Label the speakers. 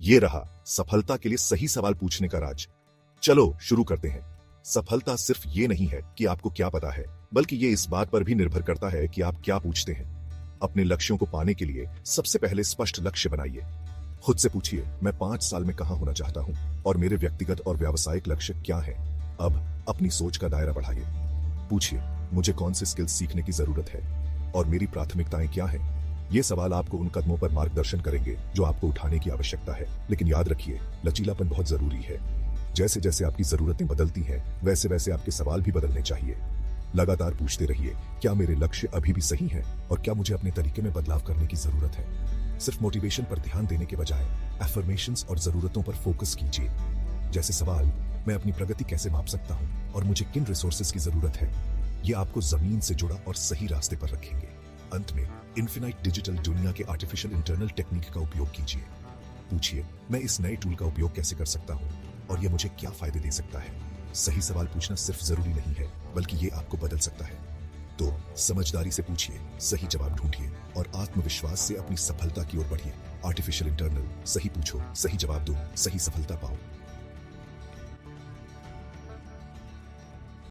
Speaker 1: ये रहा सफलता के लिए सही सवाल पूछने का राज। चलो शुरू करते हैं। सफलता सिर्फ ये नहीं है कि आपको क्या पता है, बल्कि ये इस बात पर भी निर्भर करता है कि आप क्या पूछते हैं। अपने लक्ष्यों को पाने के लिए सबसे पहले स्पष्ट लक्ष्य बनाइए। खुद से पूछिए, मैं 5 साल में कहां होना चाहता हूं और मेरे व्यक्तिगत और व्यावसायिक लक्ष्य क्या हैं। अब अपनी सोच का दायरा बढ़ाइए। पूछिए, मुझे कौन से स्किल्स सीखने की जरूरत है और मेरी प्राथमिकताएं क्या हैं। ये सवाल आपको उन कदमों पर मार्गदर्शन करेंगे जो आपको उठाने की आवश्यकता है। लेकिन याद रखिए, लचीलापन बहुत जरूरी है। जैसे जैसे आपकी जरूरतें बदलती हैं, वैसे वैसे आपके सवाल भी बदलने चाहिए। लगातार पूछते रहिए, क्या मेरे लक्ष्य अभी भी सही हैं और क्या मुझे अपने तरीके में बदलाव करने की जरूरत है। सिर्फ मोटिवेशन पर ध्यान देने के बजाय एफर्मेशंस और जरूरतों पर फोकस कीजिए। जैसे सवाल, मैं अपनी प्रगति कैसे माप सकता हूं और मुझे किन रिसोर्सेज की जरूरत है। ये आपको जमीन से जुड़ा और सही रास्ते पर रखेंगे। अंत में इन्फिनाइट डिजिटल दुनिया के आर्टिफिशियल इंटरनल टेक्निक का उपयोग कीजिए। पूछिए, मैं इस नए टूल का उपयोग कैसे कर सकता हूं और यह मुझे क्या फायदे दे सकता है। सही सवाल पूछना सिर्फ जरूरी नहीं है, बल्कि ये आपको बदल सकता है। तो समझदारी से पूछिए, सही जवाब ढूंढिए और आत्मविश्वास से अपनी सफलता की ओर बढ़िए। आर्टिफिशियल इंटरनल, सही पूछो, सही जवाब दो, सही सफलता पाओ।